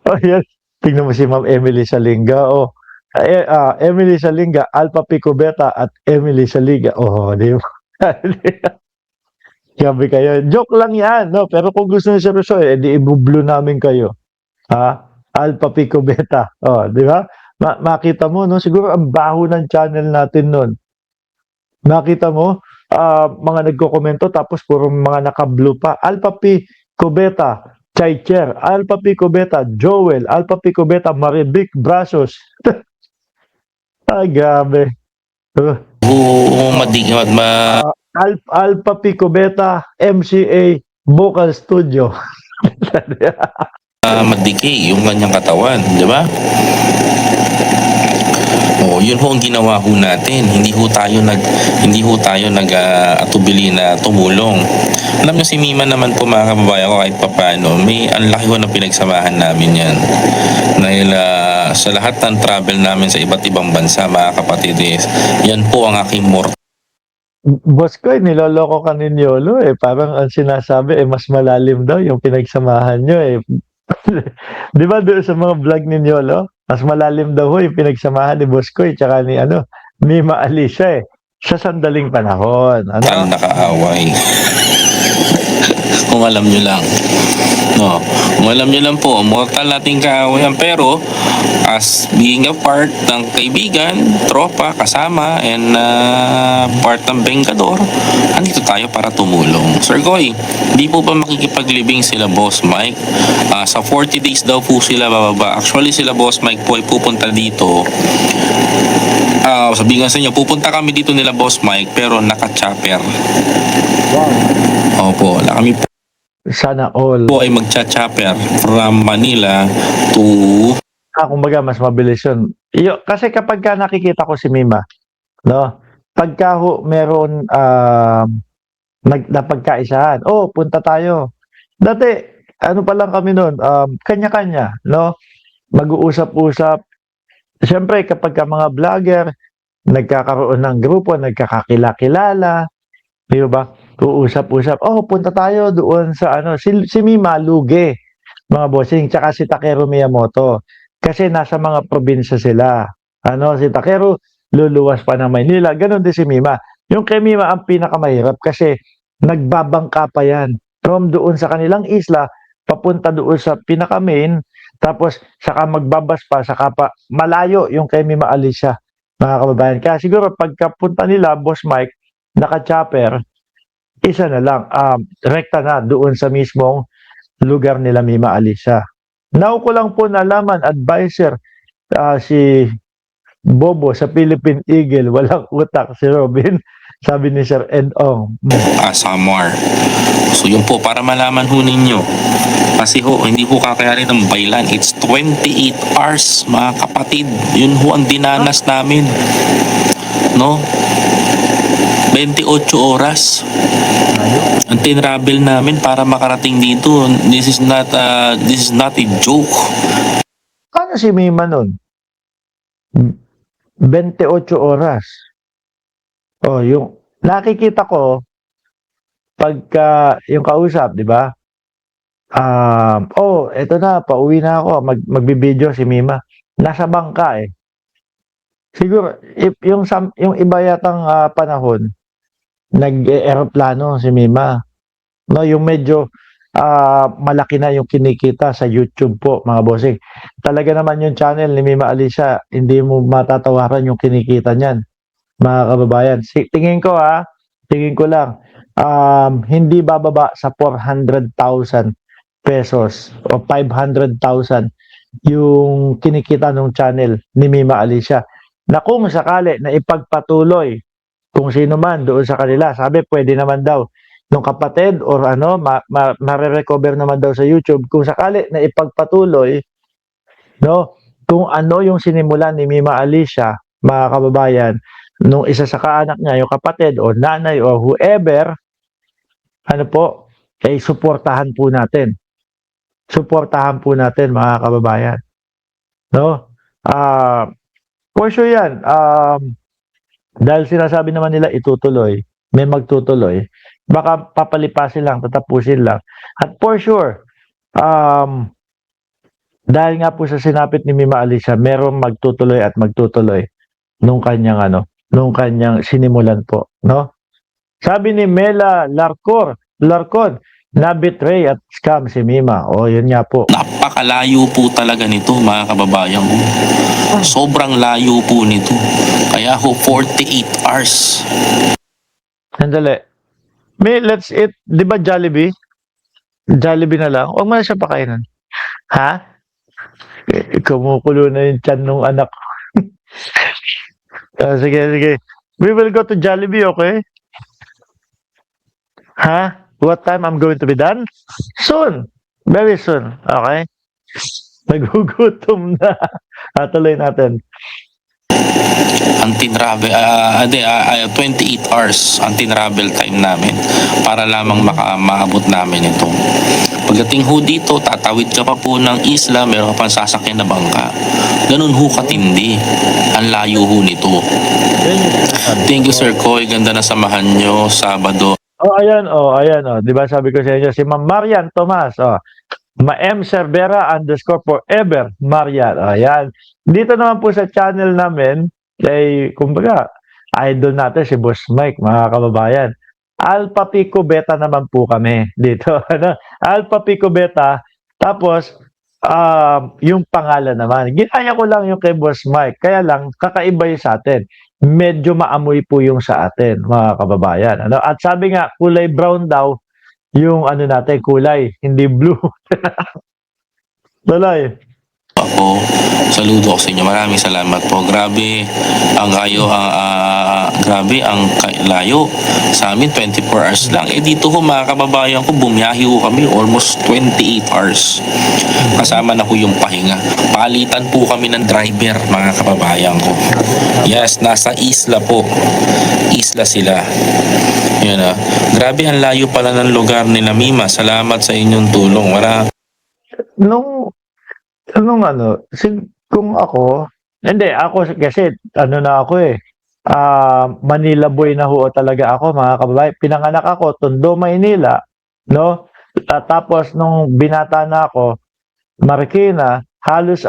Oh, yan. Tingnan mo si Ma'am Emily Salinga, oh. Emily Salinga, Alpha Pico Beta at Emily Saliga. Oh, di ba? Grabe kayo. Joke lang yan, no? Pero kung gusto niyo seryoso, di ibublo namin kayo. Ha? Alpha Pico Beta. Oh, di ba? Makita mo, no? Siguro ang baho ng channel natin nun. Nakita mo, mga nagko-komento tapos puro mga naka-blue pa. Alpha Pico Beta, Chaicher, Alpha Pico Beta, Joel, Alpha Pico Beta, Marivic Brasos. Ay, grabe. Uh, Oo, Alpha Pico Beta, MCA, Vocal Studio. madikay yung kanyang katawan, di ba? Oh, yun ho ang ginawa ho natin. Hindi ho tayo atubili na tumulong. Alam niyo si Mima naman po mga kababayan ko kahit papaano, may ang laki ho na pinagsamahan namin yan. Dahil sa lahat ng travel namin sa iba't ibang bansa mga kapatid, yan po ang aking Boss ko, niloloko ka ni Yolo eh. Parang ang sinasabi mas malalim daw yung pinagsamahan nyo eh. Di ba doon sa mga vlog ni Yolo? Mas malalim daw ho yung pinagsamahan ni Boss ko tsaka ni Mima Alicia eh. Sa sandaling panahon. mortal na kaaway. Kung alam nyo lang. No, kung alam nyo lang po, mortal nating kaawayan. Pero, as being a part ng kaibigan, tropa, kasama, and part ng Bengador, andito tayo para tumulong. Sir Goy, di po ba makikipaglibing sila Boss Mike? Sa 40 days daw po sila bababa. Actually, sila Boss Mike po ay pupunta dito. Sabihin nga sa inyo, pupunta kami dito nila Boss Mike, pero naka-chopper. Wow. Opo, kami Sana all. po ay magcha-chopper from Manila to Kumbaga, mas mabilis yun. Kasi kapag ka nakikita ko si Mima, no? Pagka meron napagkaisahan, punta tayo. Dati, ano pa lang kami noon, kanya-kanya, no? Mag-uusap-usap. Siyempre, kapag ka mga vlogger, nagkakaroon ng grupo, nagkakakilala, di ba? Uusap-usap, punta tayo doon sa si Mima Luge, mga bossing, tsaka si Takeru Miyamoto. Kasi nasa mga probinsya sila. Si Takeru, luluwas pa ng Maynila. Ganon din si Mima. Yung kay Mima ang pinakamahirap kasi nagbabangka pa yan. From doon sa kanilang isla, papunta doon sa pinaka-main, tapos saka magbabas pa, saka pa malayo yung kay Mima Alicia, mga kababayan. Kaya siguro pagkapunta nila, Boss Mike, naka-chopper, isa na lang, rekta na doon sa mismong lugar nila Mima Alicia. Now ko lang po nalaman, advisor, si Bobo sa Philippine Eagle, walang utak si Robin, sabi ni Sir Edong. Samar. So yun po, para malaman ho ninyo. Kasi hindi ho kakayanin ng bailan. It's 28 hours, mga kapatid. Yun ho ang dinanas namin. No? 28 oras ang tinravel namin para makarating dito. This is not a joke. Ano si Mima nun? 28 oras. Yung nakikita ko pagka yung kausap, di ba? Eto na, pauwi na ako. Magbibideo si Mima. Nasa bangka eh. Siguro yung iba yatang panahon, nag-eroplano si Mima. No, yung medyo malaki na yung kinikita sa YouTube po, mga bossing. Talaga naman yung channel ni Mima Alicia, hindi mo matatawaran yung kinikita niyan, mga kababayan. Tingin ko lang, hindi bababa sa 400,000 pesos o 500,000 yung kinikita ng channel ni Mima Alicia. Na kung sakali na ipagpatuloy kung sino man doon sa kanila, sabi pwede naman daw nung kapatid or mare-recover naman daw sa YouTube kung sakali na ipagpatuloy, no, kung ano yung sinimulan ni Mima Alicia, mga kababayan, nung isa sa kaanak niya, yung kapatid o nanay o whoever, suportahan po natin. Suportahan po natin, mga kababayan. No? For sure yan. Dahil sinasabi naman nila itutuloy, may magtutuloy, baka papalipasin lang, tatapusin lang. At for sure, um, dahil nga po sa sinapit ni Mima Alicia, merong magtutuloy at magtutuloy nung kanyang sinimulan po, no? Sabi ni Mela Larcon, na-betray at scam si Mima. O, yun nga po. Napakalayo po talaga nito, mga kababayan ko. Sobrang layo po nito. Kaya ho, 48 hours. Sandali. Let's eat, di ba Jollibee? Jollibee na lang. Huwag mo na siya pakainin. Ha? Kumukulo na yung tiyan nung anak. Sige. We will go to Jollibee, okay? Ha? What time I'm going to be done? Soon. Very soon. Okay? Nagugutom na. Tuloy natin. Ang tinravel, 28 hours ang tinravel time namin para lamang maabot namin ito. Pagdating ho dito, tatawid ka pa po ng isla, meron ka pang sasakyan na bangka. Ganun ho katindi. Ang layo ho nito. Thank you, Sir Koy. Ganda na samahan nyo, Sabado. Ayan. Di ba sabi ko sa inyo, si Ma'am Marian Tomas. Ma-M Cervera _forever Marian. Ayan. Dito naman po sa channel namin, kumbaga, idol natin si Boss Mike, mga kababayan. Alpha Pico Beta naman po kami dito. Alpha Pico Beta. Tapos, yung pangalan naman. Ginaya ko lang yung kay Boss Mike. Kaya lang, kakaiba yung sa atin. Medyo maamoy po yung sa atin, mga kababayan. At sabi nga, kulay brown daw yung natin, kulay, hindi blue. Lalay. Ako, saludo ko sa inyo. Maraming salamat po. Grabe ang layo. Sa amin 24 hours lang. Dito ho, mga kababayan ko, bumiyahe ho kami almost 28 hours. Kasama na ho yung pahinga. Palitan po kami ng driver, mga kababayan ko. Yes, nasa isla po. Isla sila. Yan na. Grabe ang layo pala ng lugar nila, Mima. Salamat sa inyong tulong. Kung ako, hindi, ako kasi, na ako Manila boy na ho talaga ako, mga kababayan. Pinanganak ako, Tondo, Maynila, no? Tapos, nung binata na ako, Marikina, halos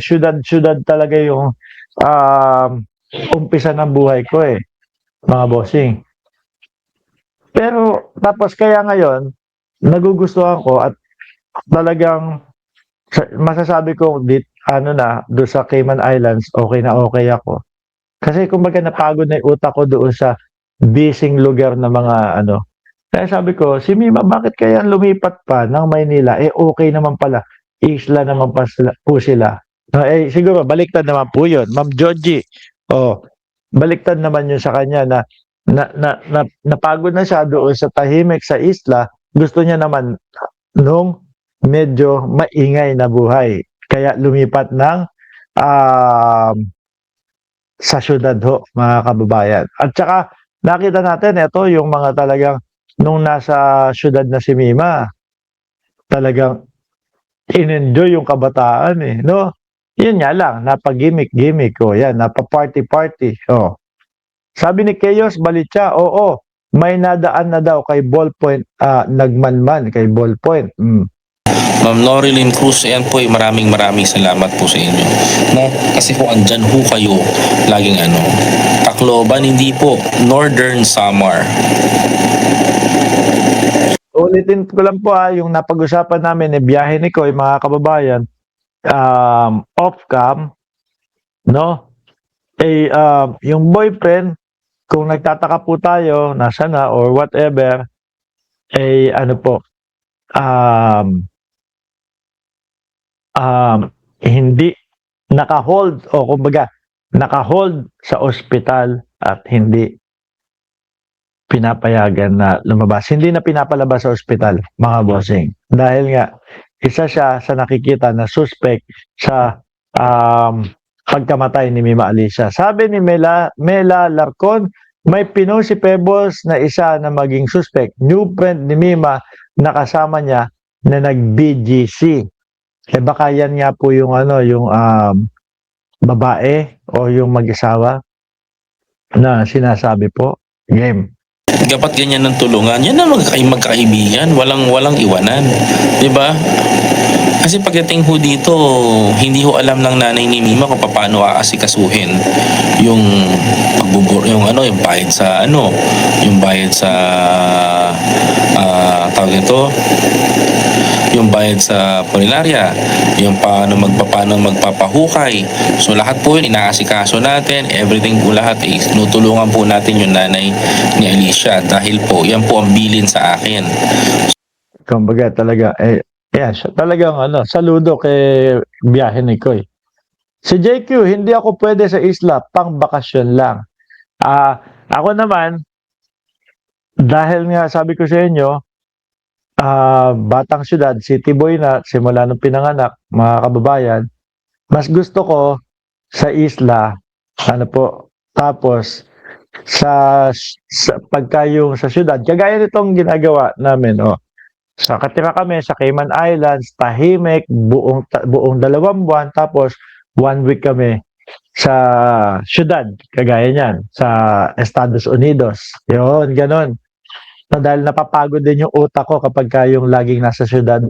syudad talaga yung umpisa ng buhay ko mga bossing. Pero, tapos kaya ngayon, nagugustuhan ko at talagang masasabi ko doon sa Cayman Islands, okay na okay ako. Kasi kumbaga napagod na yung utak ko doon sa busy lugar na mga Kaya sabi ko, si Mima, bakit kaya lumipat pa ng Maynila? Okay naman pala. Isla naman po sila. Siguro, baliktad naman po yun. Ma'am Georgie, baliktad naman yun sa kanya na napagod na siya doon sa tahimik sa isla. Gusto niya naman nung medyo maingay na buhay. Kaya lumipat ng sa syudad ho, mga kababayan. At saka, nakita natin, ito yung mga talagang, nung nasa syudad na si Mima, talagang in-enjoy yung kabataan no? Yun nga lang, napag-gimmick, yan, napa-party, Sabi ni Keyos Balitya, may nadaan na daw kay Ballpoint, nagmanman kay Ballpoint. Ma'am Norilyn Cruz, ayan po, maraming salamat po sa inyo. No? Kasi po andyan ho kayo, laging Tacloban, hindi po, Northern Samar. Ulitin ko lang po yung napag-usapan namin, biyahe ni Koy, mga kababayan, off-cam, no? Yung boyfriend, kung nagtataka po tayo, nasa na or whatever, hindi naka-hold o kumbaga naka-hold sa ospital at hindi pinapayagan na lumabas. Hindi na pinapalabas sa ospital, mga bossing. Dahil nga, isa siya sa nakikita na suspect sa pagkamatay ni Mima Alicia. Sabi ni Mela Larcon, may pinost si Pebbles na isa na maging suspect. New friend ni Mima na kasama niya na nag-BGC. Baka yan nga po yung yung babae o yung mag-asawa na sinasabi po. Game. Dapat ganyan ng tulungan. Yan na magkaibigan. Walang iwanan. Diba? Kasi pagdating ho dito, hindi ho alam ng nanay ni Mima kung paano aasikasuhin yung yung yung bayad sa yung bayad sa tawag ito, yung bayad sa punerarya, yung paano magpapahukay. So lahat po yun inaasikaso natin, everything po lahat tinutulungan po natin yung nanay ni Alicia dahil po yan po ang bilin sa akin. Kumbaga talaga, yan, siya talagang saludo kay biyahe ni Koy. Si JQ, hindi ako pwede sa isla, pang bakasyon lang. Ako naman, dahil nga sabi ko sa inyo, batang syudad, city boy na, simula nung pinanganak, mga kababayan, mas gusto ko sa isla, tapos pagka yung sa syudad, kagaya nitong ginagawa namin, katira kami sa Cayman Islands, tahimik, buong 2 buwan, tapos 1 week kami sa syudad, kagaya niyan, sa Estados Unidos. Yun, ganon. Dahil napapagod din yung utak ko kapag yung laging nasa syudad.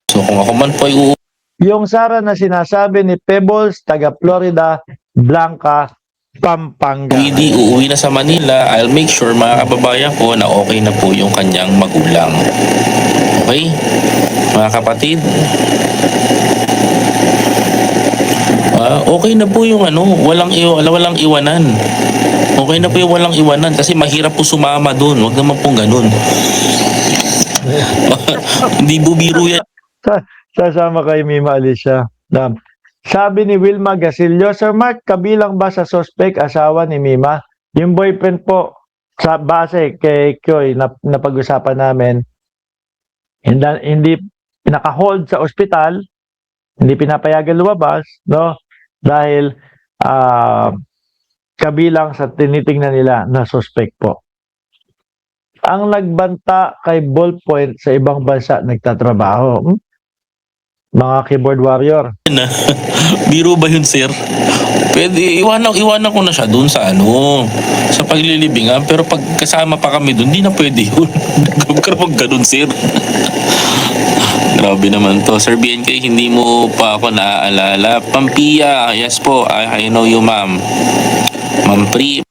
So kung ako man po ay Yung Sara na sinasabi ni Pebbles, taga Florida, Blanca, Pampanga. uuwi na sa Manila, I'll make sure mga kababayan ko na okay na po yung kanyang magulang. Okay? Mga kapatid, okay na po yung walang iwanan. Okay na po yung walang iwanan kasi mahirap po sumama doon. Huwag naman pong ganun. Hindi bubiro yan. Sasama kay Mima Alicia. Sabi ni Wilma Gasilio, Sir Mark, kabilang ba sa suspect asawa ni Mima? Yung boyfriend po, sa base kay Koy na pag-usapan namin, hindi naka-hold sa ospital, hindi pinapayagan lumabas, no? Dahil kabilang sa tinitingnan nila na suspect po. Ang nagbanta kay Ballpoint sa ibang bansa nagtatrabaho. Mga keyboard warrior. Biro ba yun, sir? Pwede, iwanan ko na siya doon sa sa paglilibingan. Pero pag kasama pa kami doon, di na pwede yun. Kapag ganun, sir. Grabe naman to. Sir BNK, hindi mo pa ako naaalala. Pampia, yes po. I know you, ma'am. Ma'am Pri,